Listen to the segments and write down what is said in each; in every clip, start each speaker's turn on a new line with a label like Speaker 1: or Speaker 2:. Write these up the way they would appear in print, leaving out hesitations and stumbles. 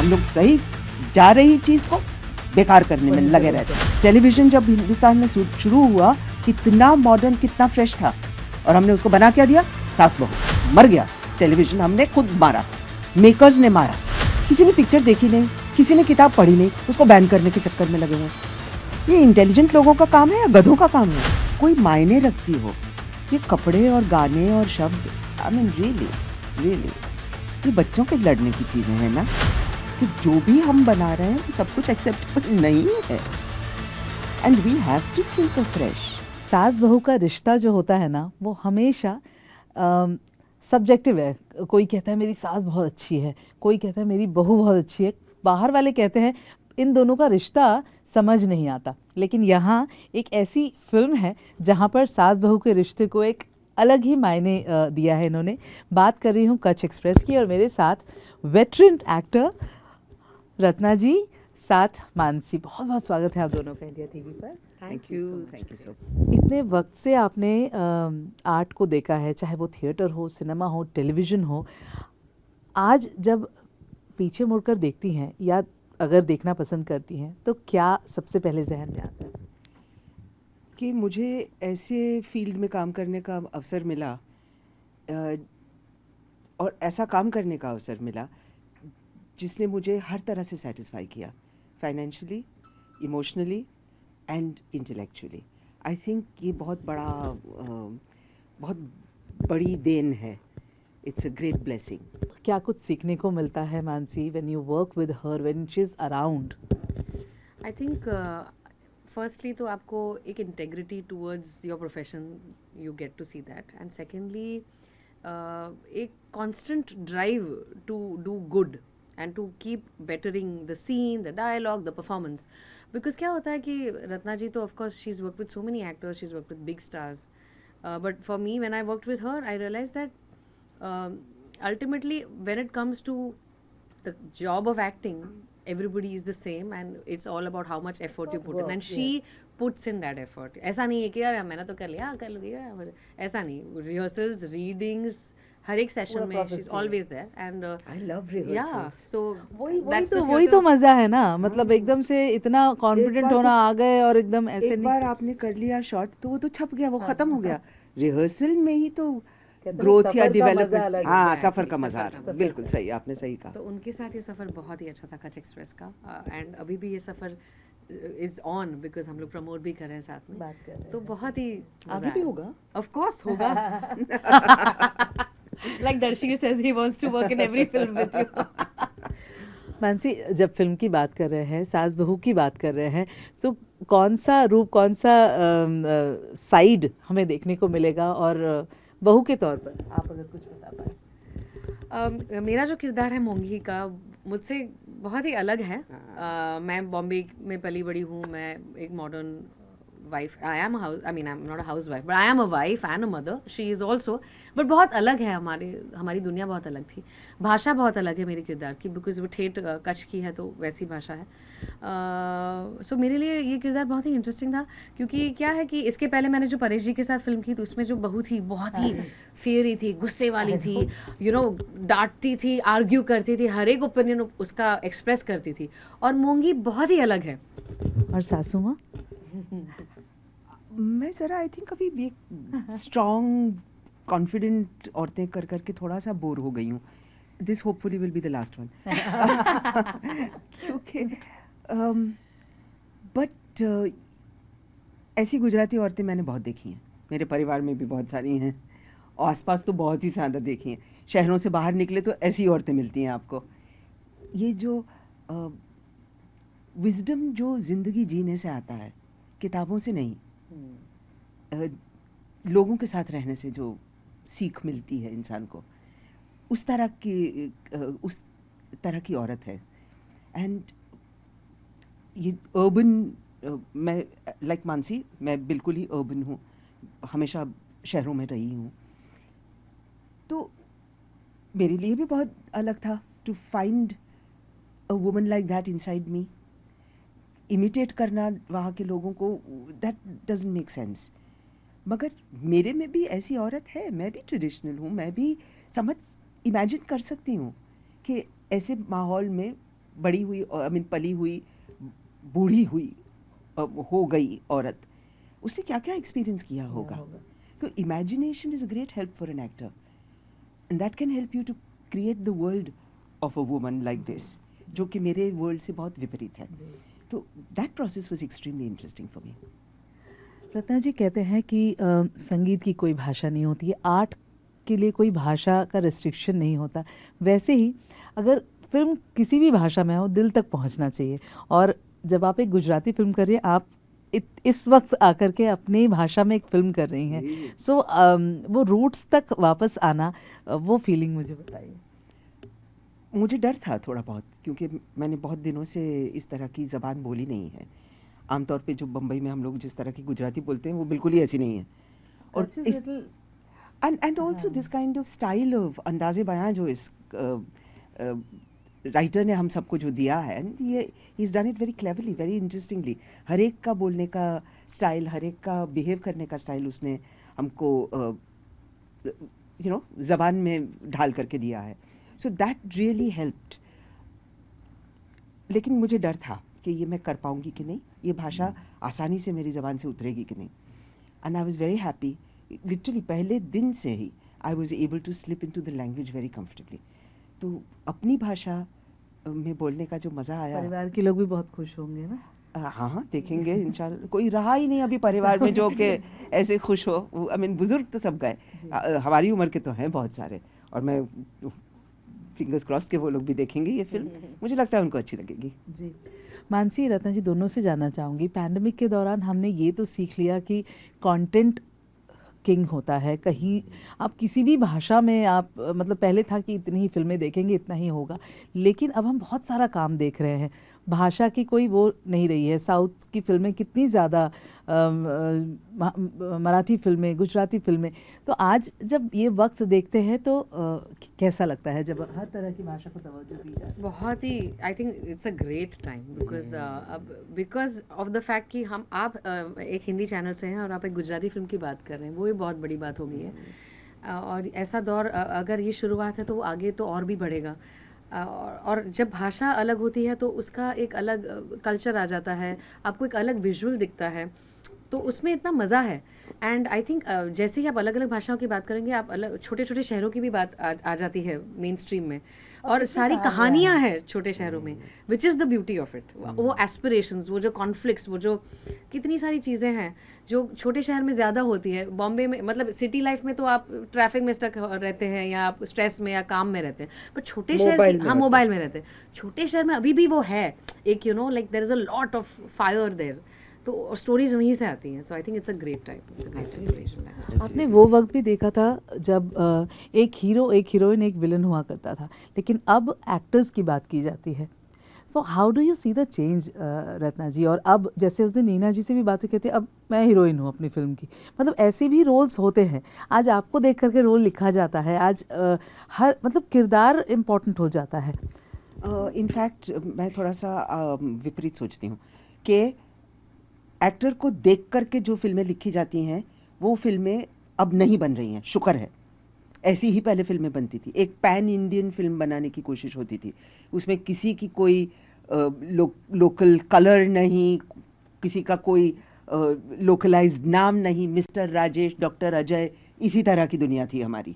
Speaker 1: हम लोग सही जा रही चीज को बेकार करने में लगे रहते हैं। टेलीविजन जब हिंदुस्तान में शुरू हुआ, कितना मॉडर्न, कितना फ्रेश था, और हमने उसको बना क्या दिया, सास बहू। मर गया टेलीविजन, हमने खुद मारा, मेकर्स ने मारा। किसी ने पिक्चर देखी नहीं, किसी ने किताब पढ़ी नहीं, उसको बैन करने के चक्कर में लगे हुए। ये इंटेलिजेंट लोगों का काम है या गधों का काम है? कोई मायने रखती हो ये कपड़े और गाने और शब्द? आई मीन रियली ये बच्चों के लड़ने की चीजें हैं ना, कि जो भी हम बना रहे हैं वो सब कुछ एक्सेप्टेबल नहीं है, and we have to think fresh.
Speaker 2: सास बहू का रिश्ता जो होता है ना, वो हमेशा सब्जेक्टिव है। कोई कहता है मेरी सास बहुत अच्छी है, कोई कहता है मेरी बहू बहुत अच्छी है, बाहर वाले कहते हैं इन दोनों का रिश्ता समझ नहीं आता। लेकिन यहाँ एक ऐसी फिल्म है जहाँ पर सास बहू के रिश्ते को एक अलग ही मायने दिया है इन्होंने। बात कर रही हूँ कच्छ एक्सप्रेस की, और मेरे साथ वेटरन एक्टर रत्ना जी, साथ मानसी। बहुत बहुत स्वागत है आप दोनों का इंडिया टीवी पर।
Speaker 1: Thank you so.
Speaker 2: इतने वक्त से आपने आर्ट को देखा है, चाहे वो थिएटर हो, सिनेमा हो, टेलीविजन हो। आज जब पीछे मुड़कर देखती हैं या अगर देखना पसंद करती हैं, तो क्या सबसे पहले जहन में आता है?
Speaker 1: कि मुझे ऐसे फील्ड में काम करने का अवसर मिला, और ऐसा काम करने का अवसर मिला जिसने मुझे हर तरह से सेटिस्फाई किया, financially, emotionally and intellectually. I think ये बहुत बड़ी देन है। It's a great blessing.
Speaker 2: क्या कुछ सीखने को मिलता है Mansi when you work with her, when she is around?
Speaker 3: I think firstly तो आपको एक integrity towards your profession, you get to see that, and secondly एक constant drive to do good and to keep bettering the scene, the dialogue, the performance. Because क्या होता है कि रत्ना जी तो of course she is work with so many actors, she is work with big stars, but for me when I worked with her I realize that ultimately when it comes to the job of acting, everybody is the same and it's all about how much effort you put in, and she puts in that effort. ऐसा नहीं है कि यार मैंने तो कर लिया, कर लूँगी, ऐसा नहीं। रिहर्सल्स, रीडिंग्स, हर एक सेशन में she is always there, and
Speaker 1: I love rehearsals.
Speaker 3: या सो
Speaker 2: वही तो मजा है ना, मतलब एकदम से इतना कॉन्फिडेंट होना आ गए और एकदम ऐसे
Speaker 1: एक बार आपने कर लिया शॉट तो वो तो छप गया, वो खत्म हो गया। रिहर्सल में ही तो ग्रोथ या डेवलपमेंट, हाँ, सफर का मजा आ रहा है। बिल्कुल सही, आपने सही कहा।
Speaker 3: तो उनके साथ ये सफर बहुत ही अच्छा था कच्छ एक्सप्रेस का, एंड अभी भी ये सफर इज ऑन बिकॉज हम लोग प्रमोट भी कर रहे हैं साथ में,
Speaker 2: बात कर रहे हैं।
Speaker 3: तो बहुत ही
Speaker 2: आगे भी होगा,
Speaker 3: ऑफ कोर्स होगा। Like Darshi says he wants to work in every film with you.
Speaker 2: Mansi, जब फिल्म की बात कर रहे हैं, सास बहू की बात कर रहे हैं, सो कौन सा रूप, कौन सा साइड हमें देखने को मिलेगा? और बहू के तौर पर आप अगर कुछ बता पाए।
Speaker 3: मेरा जो किरदार है मोंगी का मुझसे बहुत ही अलग है। मैं बॉम्बे में पली बड़ी हूँ, मैं एक modern wife, I am I am not a house wife, but I am a wife and a mother, she is also, but बहुत अलग है हमारी दुनिया बहुत अलग थी। भाषा बहुत अलग है मेरे किरदार की, बिकॉज वो ठेठ कच्छ की है तो वैसी भाषा है। सो मेरे लिए ये किरदार बहुत ही इंटरेस्टिंग था, क्योंकि क्या है कि इसके पहले मैंने जो परेश जी के साथ फिल्म की तो उसमें जो बहू थी बहुत ही फेयरी थी, गुस्से वाली थी, यू नो, डांटती थी, आर्ग्यू करती थी, हर एक ओपिनियन उसका एक्सप्रेस करती थी, और मोंगी बहुत ही अलग है।
Speaker 2: और सासू माँ?
Speaker 1: मैं जरा आई थिंक अभी भी स्ट्रॉन्ग कॉन्फिडेंट औरतें कर करके थोड़ा सा बोर हो गई हूँ। This hopefully will be the last one. क्योंकि बट ऐसी गुजराती औरतें मैंने बहुत देखी हैं, मेरे परिवार में भी बहुत सारी हैं, और आसपास तो बहुत ही ज्यादा देखी हैं। शहरों से बाहर निकले तो ऐसी औरतें मिलती हैं आपको। ये जो विजडम जो जिंदगी जीने से आता है, किताबों से नहीं, लोगों के साथ रहने से जो सीख मिलती है इंसान को, उस तरह की औरत है। एंड ये अर्बन, मैं लाइक मानसी, मैं बिल्कुल ही अर्बन हूँ, हमेशा शहरों में रही हूँ, तो मेरे लिए भी बहुत अलग था to find a woman like that inside me. Imitate करना वहाँ के लोगों को, दैट डजंट मेक सेंस। मगर मेरे में भी ऐसी औरत है, मैं भी ट्रेडिशनल हूँ, मैं भी इमेजिन कर सकती हूँ कि ऐसे माहौल में बड़ी हुई, आई मीन पली हुई, बूढ़ी हुई हो गई औरत, उसने क्या क्या एक्सपीरियंस किया होगा. तो imagination is a great help for an actor, and that can help you to create the world of a woman like this, जो कि मेरे वर्ल्ड से बहुत विपरीत है. तो that process was extremely interesting for me.
Speaker 2: Ratna ji कहते हैं कि संगीत की कोई भाषा नहीं होती है, आर्ट के लिए कोई भाषा का रिस्ट्रिक्शन नहीं होता. वैसे ही अगर फिल्म किसी भी भाषा में हो, दिल तक पहुंचना चाहिए. और जब आप एक गुजराती फिल्म कर रही हैं, आप इस वक्त आकर के अपनी भाषा में एक फिल्म कर रही हैं, सो वो रूट्स तक वापस आना, वो फीलिंग मुझे बताइए.
Speaker 1: मुझे डर था थोड़ा बहुत, क्योंकि मैंने बहुत दिनों से इस तरह की ज़बान बोली नहीं है. आमतौर पे जो बम्बई में हम लोग जिस तरह की गुजराती बोलते हैं वो बिल्कुल ही ऐसी नहीं है. और and also this kind of style of अंदाज़े बयां जो इस राइटर ने हम सबको जो दिया है, ये ही is done it very cleverly, very interestingly. हर एक का बोलने का स्टाइल, हर एक का बिहेव करने का स्टाइल उसने हमको ज़बान में ढाल करके दिया है. So that really helped. लेकिन मुझे डर था कि ये मैं कर पाऊंगी कि नहीं, ये भाषा आसानी से मेरी ज़बान से उतरेगी कि नहीं. And I was very happy. Literally पहले दिन से ही I was able to slip into the language very comfortably. तो अपनी भाषा में बोलने का जो मज़ा आया.
Speaker 2: परिवार के लोग भी बहुत खुश होंगे ना.
Speaker 1: हाँ हाँ, देखेंगे इंशाल्लाह. कोई रहा ही नहीं अभी परिवार में जो कि ऐसे खुश हो. आई मीन बुजुर्ग तो सब गए, हमारी उम्र के तो हैं बहुत सारे, और मैं फिंगर्स क्रॉस के वो लोग भी देखेंगे ये फिल्म. मुझे लगता है उनको अच्छी लगेगी.
Speaker 2: जी. मानसी, रत्ना जी, दोनों से जानना चाहूंगी, पैंडेमिक के दौरान हमने ये तो सीख लिया कि कंटेंट किंग होता है. कहीं आप किसी भी भाषा में आप मतलब पहले था कि इतनी ही फिल्में देखेंगे, इतना ही होगा, लेकिन अब हम बहुत सारा काम देख रहे हैं. भाषा की कोई वो नहीं रही है. साउथ की फिल्में कितनी ज़्यादा, मराठी फिल्में, गुजराती फिल्में. तो आज जब ये वक्त देखते हैं तो कैसा लगता है जब हर तरह की भाषा को तवज्जो दी जाए?
Speaker 3: बहुत ही, I think it's a great time, because of the fact कि आप एक हिंदी चैनल से हैं और आप एक गुजराती फिल्म की बात कर रहे हैं, वो ही बहुत बड़ी बात हो गई है. और ऐसा दौर, अगर ये शुरुआत है तो वो आगे तो और भी बढ़ेगा. और जब भाषा अलग होती है तो उसका एक अलग कल्चर आ जाता है, आपको एक अलग विजुअल दिखता है, तो उसमें इतना मज़ा है. एंड आई थिंक जैसे ही आप अलग अलग भाषाओं की बात करेंगे, आप अलग छोटे छोटे शहरों की भी बात आ जाती है मेन स्ट्रीम में, और सारी कहानियां हैं छोटे शहरों में, which is the beauty of it. वो एस्पिरेशंस, वो जो कॉन्फ्लिक्ट्स, वो जो कितनी सारी चीज़ें हैं जो छोटे शहर में ज़्यादा होती है. बॉम्बे में, मतलब सिटी लाइफ में तो आप ट्रैफिक में स्टक रहते हैं, या आप स्ट्रेस में या काम में रहते हैं, पर छोटे शहर, हाँ, मोबाइल में रहते हैं. छोटे शहर में अभी भी वो है एक, like there is a lot of fire there. तो स्टोरीज वहीं से आती हैं. So I think it's a great time, it's a great situation.
Speaker 2: आपने वो वक्त भी देखा था जब एक हीरो, एक हीरोइन, एक विलन हुआ करता था, लेकिन अब एक्टर्स की बात की जाती है. So how do you see the change, Ratna ji? और अब जैसे उस दिन नीना जी से भी बातें कहते हैं, अब मैं हीरोइन हूँ अपनी फिल्म की, मतलब ऐसे भी रोल्स होते हैं. आज आपको देख करके रोल लिखा जाता है. आज हर मतलब किरदार इम्पोर्टेंट हो जाता है.
Speaker 1: इनफैक्ट मैं थोड़ा सा विपरीत सोचती हूँ कि एक्टर को देख करके जो फिल्में लिखी जाती हैं वो फिल्में अब नहीं बन रही हैं. शुक्र है. ऐसी ही पहले फिल्में बनती थी. एक पैन इंडियन फिल्म बनाने की कोशिश होती थी, उसमें किसी की कोई लोकल कलर नहीं, किसी का कोई लोकलाइज्ड नाम नहीं. मिस्टर राजेश, डॉक्टर अजय, इसी तरह की दुनिया थी हमारी,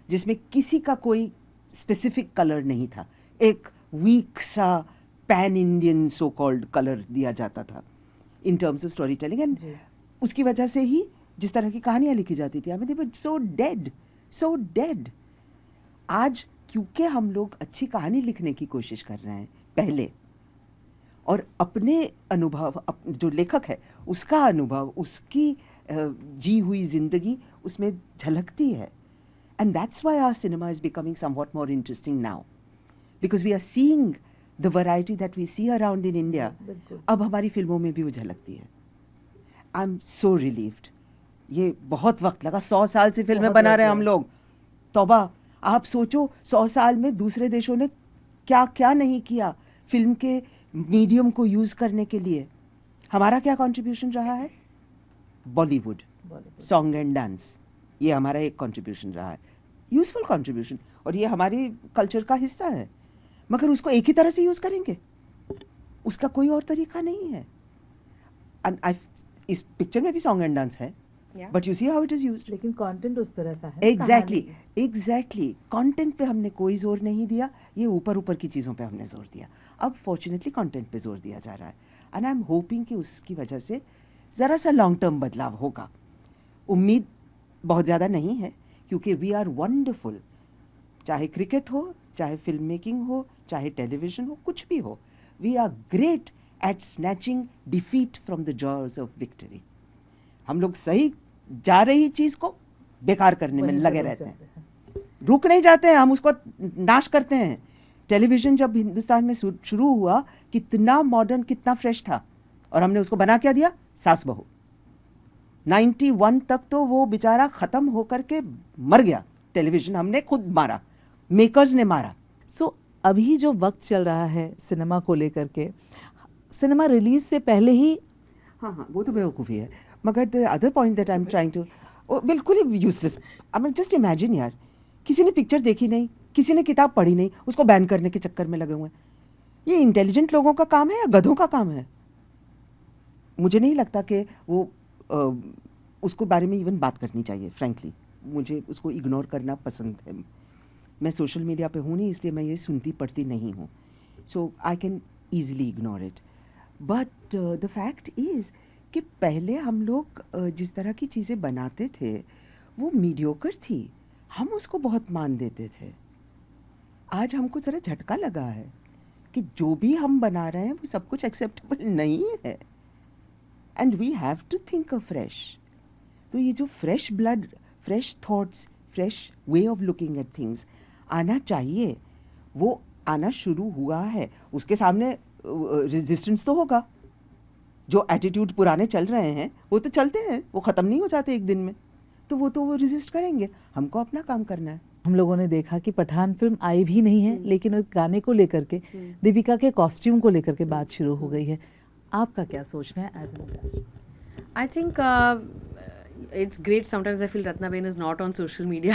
Speaker 1: जिसमें किसी का कोई स्पेसिफिक कलर नहीं था. एक वीक सा pan Indian so called colour दिया जाता था in terms of story telling. And उसकी वजह से ही जिस तरह की कहानियां लिखी जाती थी, हमें सो डेड, सो डेड. आज क्योंकि हम लोग अच्छी कहानी लिखने की कोशिश कर रहे हैं पहले, और अपने अनुभव, जो लेखक है उसका अनुभव, उसकी जी हुई जिंदगी उसमें झलकती है. And that's why our cinema is becoming somewhat more interesting now, because we are seeing the variety that we see around in India. अब हमारी फिल्मों में भी वो झलकती है. I am so relieved. ये बहुत वक्त लगा. 100 साल से फिल्में बना रहे हैं हम लोग. तौबा, आप सोचो 100 साल में दूसरे देशों ने क्या क्या नहीं किया फिल्म के मीडियम को यूज करने के लिए. हमारा क्या कंट्रीब्यूशन रहा है? बॉलीवुड, सॉन्ग एंड डांस, ये हमारा एक कंट्रीब्यूशन रहा है, यूजफुल कंट्रीब्यूशन, और ये हमारे कल्चर का हिस्सा है. मगर उसको एक ही तरह से यूज करेंगे, उसका कोई और तरीका नहीं है। इस पिक्चर में भी सॉन्ग एंड डांस है,
Speaker 3: Yeah.
Speaker 1: But you see how it is used.
Speaker 2: लेकिन कंटेंट उस तरह का है,
Speaker 1: एग्जैक्टली कंटेंट पे हमने कोई जोर नहीं दिया, ये ऊपर ऊपर की चीजों पे हमने जोर दिया। अब फॉर्चुनेटली कंटेंट पे जोर दिया जा रहा है, एंड आई एम होपिंग कि उसकी वजह से जरा सा लॉन्ग टर्म बदलाव होगा। उम्मीद बहुत ज्यादा नहीं है, क्योंकि वी आर वंडरफुल, चाहे क्रिकेट हो, चाहे फिल्म मेकिंग हो, चाहे टेलीविजन हो, कुछ भी हो, we are great at snatching defeat from the जॉर्स ऑफ विक्ट्री। हम लोग सही जा रही चीज को बेकार करने में लगे रहते हैं, रुक नहीं जाते हैं, हम उसको नाश करते हैं। टेलीविजन जब हिंदुस्तान में शुरू हुआ, कितना मॉडर्न, कितना फ्रेश था, और हमने उसको बना क्या दिया, सास बहू। 91 तक तो वो बेचारा खत्म होकर के मर गया। टेलीविजन हमने खुद मारा, मेकर्स ने मारा।
Speaker 2: सो अभी जो वक्त चल रहा है सिनेमा को लेकर के, सिनेमा रिलीज से पहले ही,
Speaker 1: हाँ, वो तो बेवकूफ़ी है, मगर the other point that I am trying to, बिल्कुल ही useless. I mean just imagine यार, किसी ने पिक्चर देखी नहीं, किसी ने किताब पढ़ी नहीं, उसको बैन करने के चक्कर में लगे हुए हैं। ये इंटेलिजेंट लोगों का काम है या गधों का काम है? मुझे नहीं लगता कि वो उसको बारे में इवन बात करनी चाहिए। फ्रैंकली मुझे उसको इग्नोर करना पसंद है। मैं सोशल मीडिया पे हूँ नहीं, इसलिए मैं ये सुनती पढ़ती नहीं हूँ, so I can easily ignore it. But the fact is कि पहले हम लोग जिस तरह की चीज़ें बनाते थे वो मीडियोकर थी, हम उसको बहुत मान देते थे। आज हमको ज़रा झटका लगा है कि जो भी हम बना रहे हैं वो सब कुछ एक्सेप्टेबल नहीं है, and we have to think fresh. तो ये जो fresh blood, fresh thoughts, fresh way of looking at things आना चाहिए, वो आना शुरू हुआ है। उसके सामने रेजिस्टेंस तो होगा। जो एटीट्यूड पुराने चल रहे हैं वो तो चलते हैं, वो खत्म नहीं हो जाते एक दिन में, तो वो रेजिस्ट करेंगे। हमको अपना काम करना है।
Speaker 2: हम लोगों ने देखा कि पठान फिल्म आई भी नहीं है, लेकिन उस गाने को लेकर के, दीपिका के कॉस्ट्यूम को लेकर के बात शुरू हो गई है। आपका क्या सोचना है as an industry?
Speaker 3: I think it's great sometimes I feel Ratna Bain is not on social media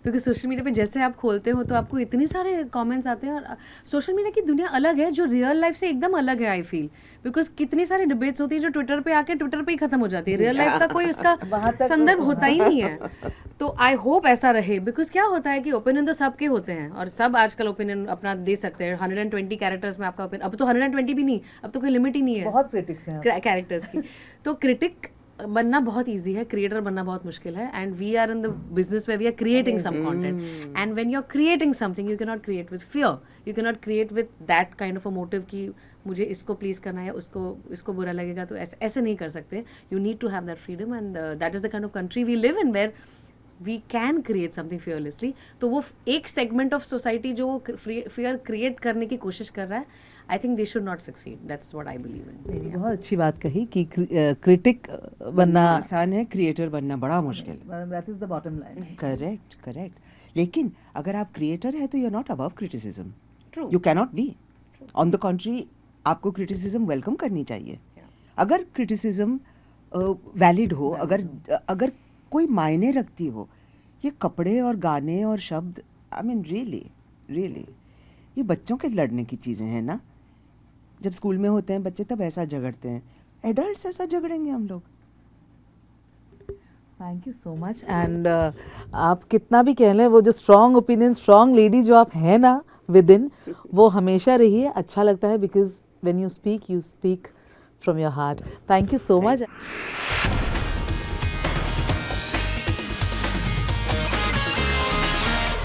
Speaker 3: because social media पे जैसे आप खोलते हो तो आपको इतने सारे comments आते हैं, और social media की दुनिया अलग है जो real life से एकदम अलग है। I feel because कितनी सारी debates होती है जो Twitter पे आके Twitter पे ही खत्म हो जाती है, real life का कोई उसका संदर्भ होता ही नहीं है। तो I hope ऐसा रहे, because क्या होता है कि ओपिनियन तो सबके होते हैं और सब आजकल ओपिनियन अपना दे सकते हैं। 120 कैरेक्टर्स में आपका ओपिनियन, अब तो 120 भी नहीं, अब तो कोई लिमिट ही नहीं है
Speaker 2: बहुत क्रिटिक्स हैं
Speaker 3: कैरेक्टर्स की। तो क्रिटिक बनना बहुत इजी है, क्रिएटर बनना बहुत मुश्किल है, and we are in the business way we are creating some content, and when you are creating something you can not create with fear, you can not create with that kind of a motive कि मुझे इसको please करना है, उसको बुरा लगेगा, तो ऐसे नहीं कर सकते। You need to have that freedom, and that is the kind of country we live in where we can create something fearlessly. तो वो एक सेगमेंट ऑफ सोसाइटी जो फियर क्रिएट करने की कोशिश कर रहा है, I think they should not succeed, that's what I believe in.
Speaker 2: बहुत अच्छी बात कही कि क्रिटिक बनना
Speaker 1: आसान है, क्रिएटर बनना बड़ा मुश्किल है।
Speaker 2: That is the bottom line.
Speaker 1: Correct. लेकिन अगर आप क्रिएटर है तो you are not above criticism,
Speaker 3: true,
Speaker 1: you can not be. On the contrary आपको क्रिटिसिज्म वेलकम करनी चाहिए। अगर क्रिटिसिज्म वैलिड हो, अगर कोई मायने रखती हो, ये कपड़े और गाने और शब्द, आई मीन रियली ये बच्चों के लड़ने की चीजें हैं ना। जब स्कूल में होते हैं बच्चे तब ऐसा झगड़ते हैं, एडल्ट्स ऐसा झगड़ेंगे हम लोग।
Speaker 2: Thank you so much. And आप कितना भी कह लें, वो जो स्ट्रॉन्ग ओपिनियन, स्ट्रॉन्ग लेडी जो आप हैं ना विद इन, वो हमेशा रही है। अच्छा लगता है because when you speak from your heart. Thank you so much.